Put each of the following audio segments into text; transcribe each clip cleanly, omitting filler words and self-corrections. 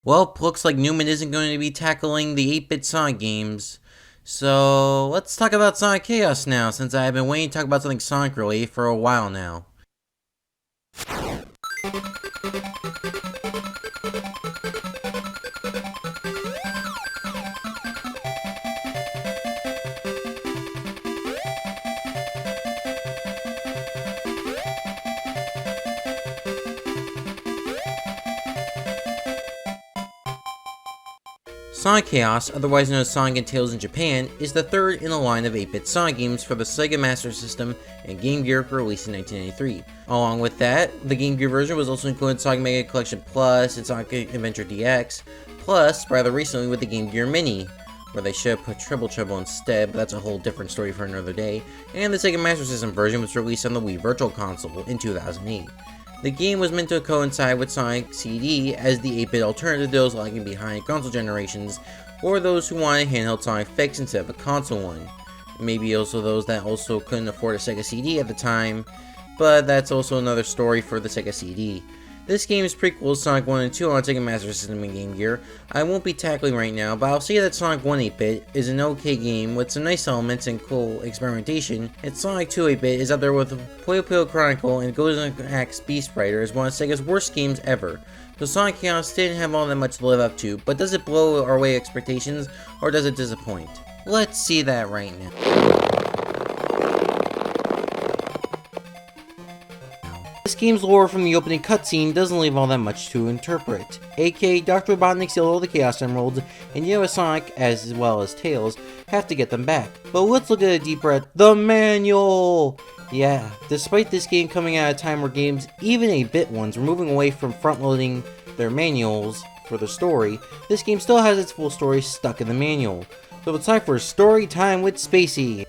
Well, looks like Newman isn't going to be tackling the 8-bit Sonic games. So, let's talk about Sonic Chaos now, since I've been waiting to talk about something Sonic related for a while now. Sonic Chaos, otherwise known as Sonic and Tails in Japan, is the third in a line of 8-bit Sonic games for the Sega Master System and Game Gear released in 1993. Along with that, the Game Gear version was also included in Sonic Mega Collection Plus and Sonic Adventure DX, plus rather recently with the Game Gear Mini, where they should have put Triple Trouble instead, but that's a whole different story for another day, and the Sega Master System version was released on the Wii Virtual Console in 2008. The game was meant to coincide with Sonic CD as the 8-bit alternative to those lagging behind console generations, or those who wanted a handheld Sonic fix instead of a console one. Maybe also those that also couldn't afford a Sega CD at the time, but that's also another story for the Sega CD. This game is prequel to Sonic 1 and 2 on Sega Master System and Game Gear. I won't be tackling right now, but I'll say that Sonic 1 8-bit is an okay game with some nice elements and cool experimentation, and Sonic 2 8-bit is up there with Puyo Puyo Chronicle and Golden Axe Beast Rider as one of Sega's worst games ever. So Sonic Chaos didn't have all that much to live up to, but does it blow our way expectations, or does it disappoint? Let's see that right now. This game's lore from the opening cutscene doesn't leave all that much to interpret, aka Dr. Robotnik steals all the Chaos Emeralds, and you as Sonic, as well as Tails, have to get them back. But let's look at it deeper at the manual! Yeah, despite this game coming at a time where games, even 8-bit ones, were moving away from front-loading their manuals for the story, this game still has its full story stuck in the manual. So it's time for Story Time with Spacey.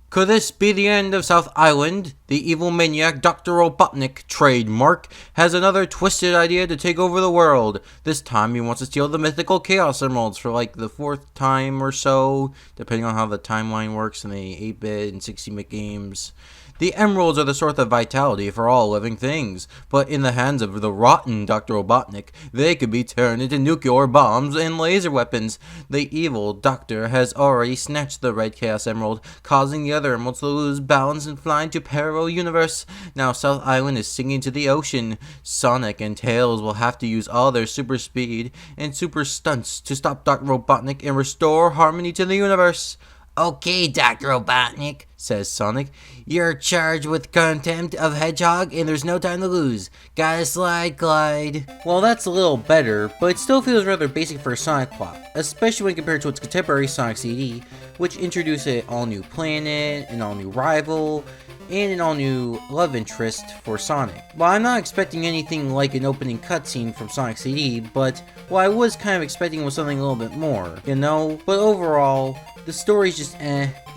Could this be the end of South Island? The evil maniac Dr. Robotnik, trademark, has another twisted idea to take over the world. This time he wants to steal the mythical Chaos Emeralds for like the 4th time or so, depending on how the timeline works in the 8-bit and 16-bit games. The emeralds are the source of vitality for all living things, but in the hands of the rotten Dr. Robotnik, they could be turned into nuclear bombs and laser weapons. The evil doctor has already snatched the red Chaos Emerald, causing the other emeralds to lose balance and fly into parallel universe. Now South Island is sinking to the ocean. Sonic and Tails will have to use all their super speed and super stunts to stop Dr. Robotnik and restore harmony to the universe. Okay, Dr. Robotnik, says Sonic. You're charged with contempt of Hedgehog and there's no time to lose. Gotta slide, glide. Well, that's a little better, but it still feels rather basic for a Sonic plot, especially when compared to its contemporary Sonic CD, which introduced an all-new planet, an all-new rival, and an all-new love interest for Sonic. Well, I'm not expecting anything like an opening cutscene from Sonic CD, but what I was kind of expecting was something a little bit more, you know? But overall, the story's just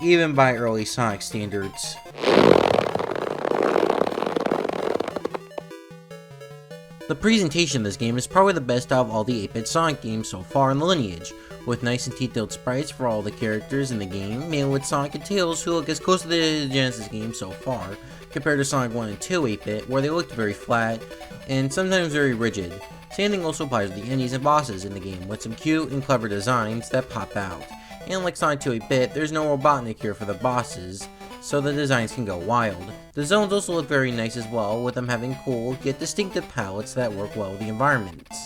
even by early Sonic standards. The presentation of this game is probably the best out of all the 8-bit Sonic games so far in the lineage, with nice and detailed sprites for all the characters in the game, mainly with Sonic and Tails who look as close to the Genesis game so far, compared to Sonic 1 and 2 8-bit, where they looked very flat, and sometimes very rigid. Same thing also applies to the enemies and bosses in the game, with some cute and clever designs that pop out. And like Sonic 2 8-bit, there's no Robotnik here for the bosses, so the designs can go wild. The zones also look very nice as well, with them having cool, yet distinctive palettes that work well with the environments.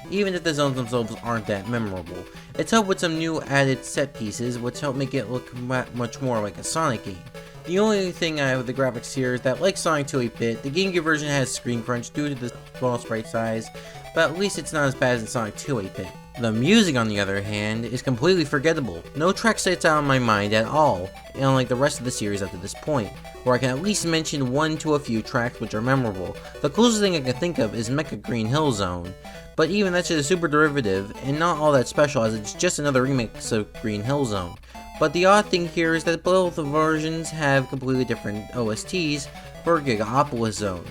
Even if the zones themselves aren't that memorable. It's helped with some new added set pieces, which help make it look much more like a Sonic game. The only thing I have with the graphics here is that, like Sonic 2 8-bit, the Game Gear version has screen crunch due to the small sprite size, but at least it's not as bad as Sonic 2 8-bit. The music, on the other hand, is completely forgettable. No track sits out of my mind at all, unlike the rest of the series up to this point, where I can at least mention one to a few tracks which are memorable. The closest thing I can think of is Mecha Green Hill Zone, but even that's just a super derivative and not all that special as it's just another remix of Green Hill Zone. But the odd thing here is that both versions have completely different OSTs for Gigaopolis Zone,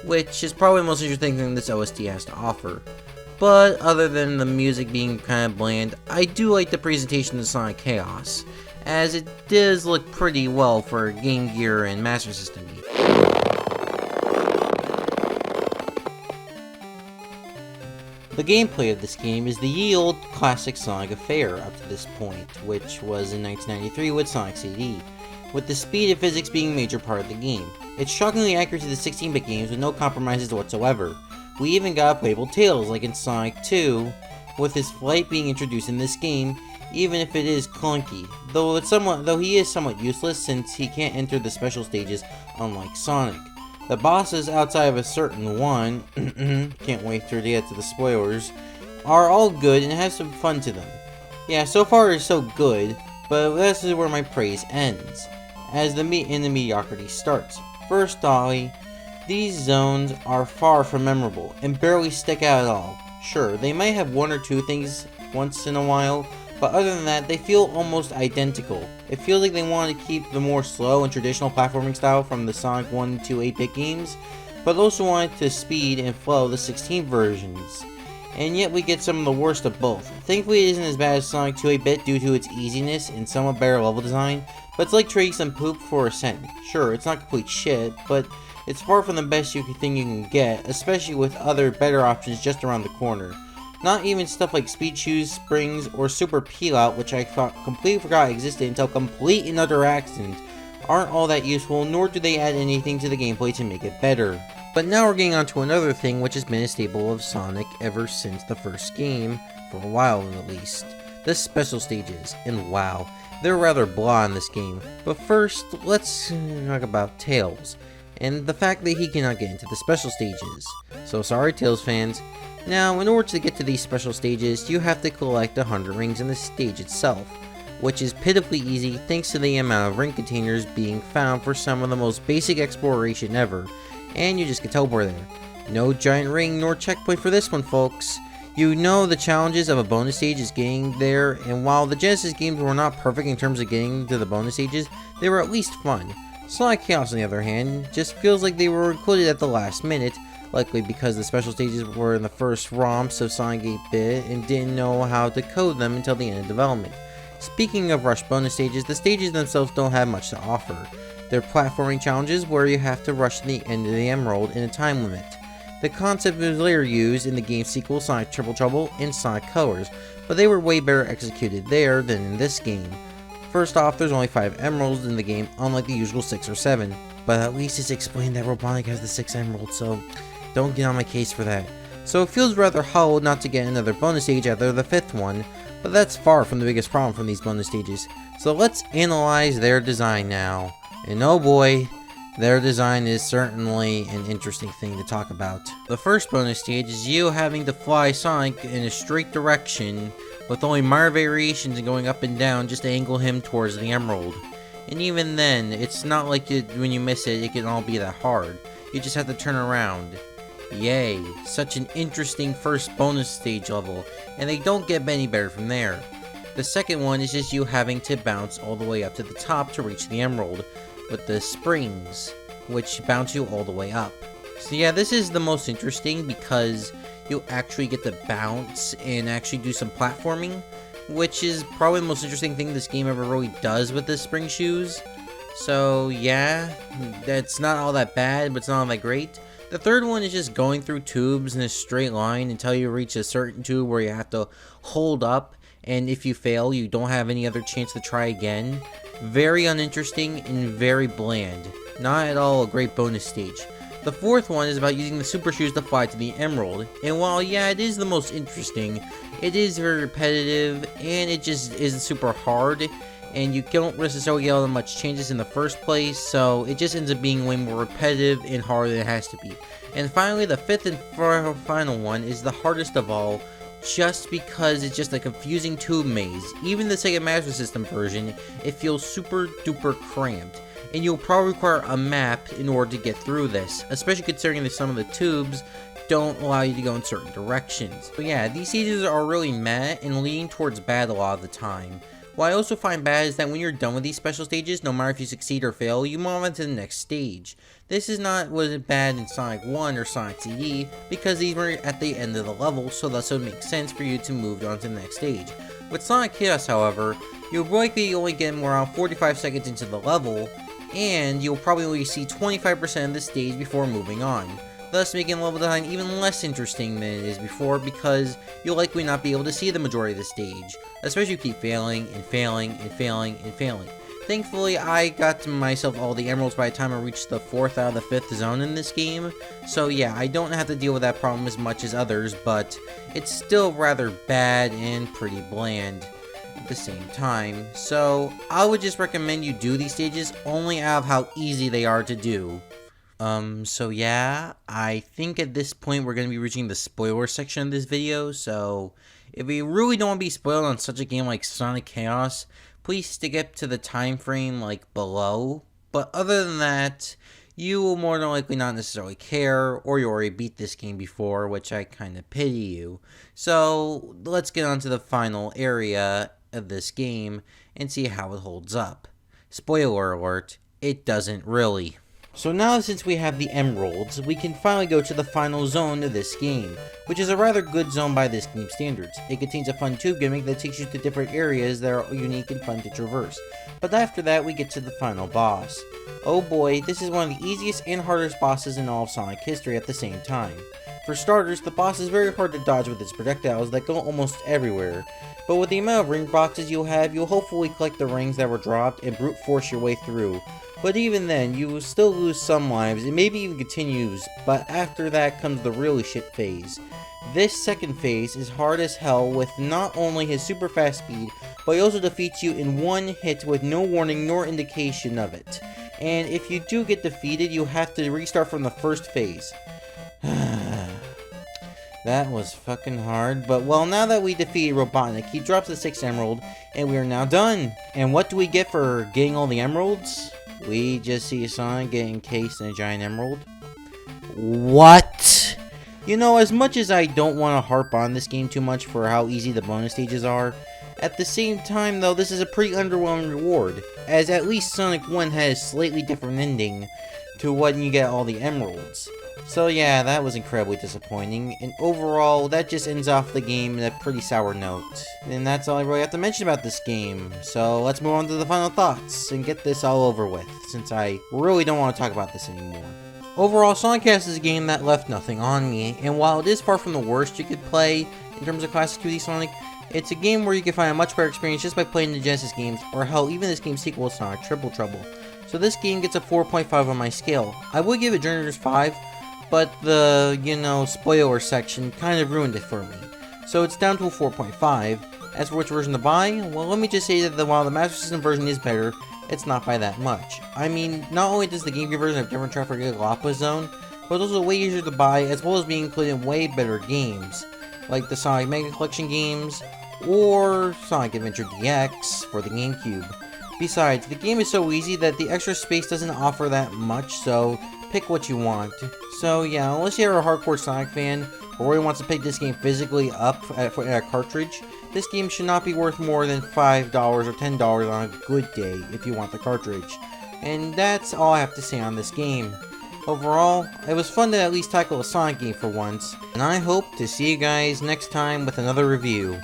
which is probably the most interesting thing this OST has to offer. But other than the music being kind of bland, I do like the presentation of Sonic Chaos, as it does look pretty well for a Game Gear and Master System game. The gameplay of this game is the ye olde classic Sonic affair up to this point, which was in 1993 with Sonic CD, with the speed and physics being a major part of the game. It's shockingly accurate to the 16-bit games with no compromises whatsoever. We even got playable Tails like in Sonic 2, with his flight being introduced in this game, even if it is clunky, though he is somewhat useless since he can't enter the special stages unlike Sonic. The bosses outside of a certain one, can't wait to get to the spoilers, are all good and have some fun to them. Yeah, so far it's so good, but this is where my praise ends, as the mediocrity starts. First, Dolly, these zones are far from memorable and barely stick out at all. Sure, they might have one or two things once in a while, but other than that, they feel almost identical. It feels like they wanted to keep the more slow and traditional platforming style from the Sonic 1 and 2 8-bit games, but also wanted to speed and flow the 16 versions. And yet we get some of the worst of both. Thankfully it isn't as bad as Sonic 2 8-bit due to its easiness and somewhat better level design, but it's like trading some poop for a cent. Sure, it's not complete shit, but it's far from the best thing you can get, especially with other better options just around the corner. Not even stuff like Speed Shoes, Springs, or Super Peel Out, which I completely forgot existed until complete and utter accident, aren't all that useful, nor do they add anything to the gameplay to make it better. But now we're getting on to another thing which has been a staple of Sonic ever since the first game, for a while at least. The special stages, and wow, they're rather blah in this game. But first, let's talk about Tails, and the fact that he cannot get into the special stages. So sorry Tails fans. Now, in order to get to these special stages, you have to collect 100 rings in the stage itself, which is pitifully easy thanks to the amount of ring containers being found for some of the most basic exploration ever, and you just get teleport there. No giant ring nor checkpoint for this one, folks. You know the challenges of a bonus stage is getting there, and while the Genesis games were not perfect in terms of getting to the bonus stages, they were at least fun. Sonic Chaos, on the other hand, just feels like they were included at the last minute, likely because the special stages were in the first ROMs of Sonic 8-bit and didn't know how to code them until the end of development. Speaking of rushed bonus stages, the stages themselves don't have much to offer. They're platforming challenges where you have to rush to the end of the Emerald in a time limit. The concept was later used in the game's sequel Sonic Triple Trouble and Sonic Colors, but they were way better executed there than in this game. First off, there's only 5 emeralds in the game, unlike the usual 6 or 7, but at least it's explained that Robotnik has the 6 emeralds, so don't get on my case for that. So it feels rather hollow not to get another bonus stage after the 5th one, but that's far from the biggest problem from these bonus stages. So let's analyze their design now. And oh boy, their design is certainly an interesting thing to talk about. The first bonus stage is you having to fly Sonic in a straight direction with only minor variations in going up and down just to angle him towards the Emerald. And even then, it's not like when you miss it, it can all be that hard. You just have to turn around. Yay, such an interesting first bonus stage level, and they don't get any better from there. The second one is just you having to bounce all the way up to the top to reach the Emerald, with the springs, which bounce you all the way up. So yeah, this is the most interesting because you actually get to bounce and actually do some platforming, which is probably the most interesting thing this game ever really does with the spring shoes. So yeah, that's not all that bad, but it's not all that great. The third one is just going through tubes in a straight line until you reach a certain tube where you have to hold up, and if you fail, you don't have any other chance to try again. Very uninteresting and very bland. Not at all a great bonus stage. The fourth one is about using the super shoes to fly to the Emerald, and while yeah, it is the most interesting, it is very repetitive, and it just isn't super hard, and you don't necessarily get all that much changes in the first place, so it just ends up being way more repetitive and harder than it has to be. And finally, the fifth and final one is the hardest of all, just because it's just a confusing tube maze. Even the Sega Master System version, it feels super duper cramped, and you'll probably require a map in order to get through this, especially considering that some of the tubes don't allow you to go in certain directions. But yeah, these stages are really meh and leaning towards bad a lot of the time. What I also find bad is that when you're done with these special stages, no matter if you succeed or fail, you move on to the next stage. This is not was bad in Sonic 1 or Sonic CD, because these were at the end of the level, so thus it would make sense for you to move on to the next stage. With Sonic Chaos, however, you'll likely only get around 45 seconds into the level, and you'll probably only see 25% of the stage before moving on. thus making level design even less interesting than it is before, because you'll likely not be able to see the majority of the stage, especially if you keep failing and failing and failing and failing. Thankfully, I got to myself all the emeralds by the time I reached the 4th out of the 5th zone in this game, so yeah, I don't have to deal with that problem as much as others, but it's still rather bad and pretty bland at the same time. So I would just recommend you do these stages only out of how easy they are to do. So yeah, I think at this point we're going to be reaching the spoiler section of this video, so if you really don't want to be spoiled on such a game like Sonic Chaos, please stick up to the time frame like below. But other than that, you will more than likely not necessarily care, or you already beat this game before, which I kind of pity you. So let's get on to the final area of this game and see how it holds up. Spoiler alert, it doesn't really. So now since we have the emeralds, we can finally go to the final zone of this game, which is a rather good zone by this game's standards. It contains a fun tube gimmick that takes you to different areas that are unique and fun to traverse. But after that, we get to the final boss. Oh boy, this is one of the easiest and hardest bosses in all of Sonic history at the same time. For starters, the boss is very hard to dodge with its projectiles that go almost everywhere. But with the amount of ring boxes you'll have, you'll hopefully collect the rings that were dropped and brute force your way through. But even then, you will still lose some lives, and maybe even continues, but after that comes the really shit phase. This second phase is hard as hell with not only his super fast speed, but he also defeats you in one hit with no warning nor indication of it. And if you do get defeated, you have to restart from the first phase. That was fucking hard, but well, now that we defeated Robotnik, he drops the 6th emerald, and we are now done. And what do we get for getting all the emeralds? We just see Sonic getting encased in a giant emerald. What? You know, as much as I don't want to harp on this game too much for how easy the bonus stages are, at the same time though, this is a pretty underwhelming reward, as at least Sonic 1 has a slightly different ending to when you get all the emeralds. So yeah, that was incredibly disappointing, and overall, that just ends off the game in a pretty sour note. And that's all I really have to mention about this game, so let's move on to the final thoughts, and get this all over with, since I really don't want to talk about this anymore. Overall, Sonic Chaos is a game that left nothing on me, and while it is far from the worst you could play in terms of classic 2D Sonic, it's a game where you can find a much better experience just by playing the Genesis games, or hell, even this game's sequel, Sonic Triple Trouble. So this game gets a 4.5 on my scale. I would give it Journey's 5, but the, spoiler section kind of ruined it for me. So it's down to a 4.5. As for which version to buy, well, let me just say that while the Master System version is better, it's not by that much. I mean, not only does the Game Gear version have different traffic Galapagos Zone, but it's also way easier to buy, as well as being included in way better games, like the Sonic Mega Collection games, or Sonic Adventure DX for the GameCube. Besides, the game is so easy that the extra space doesn't offer that much, so pick what you want. So yeah, unless you're a hardcore Sonic fan, or really wants to pick this game physically up at a cartridge, this game should not be worth more than $5 or $10 on a good day if you want the cartridge. And that's all I have to say on this game. Overall, it was fun to at least tackle a Sonic game for once, and I hope to see you guys next time with another review.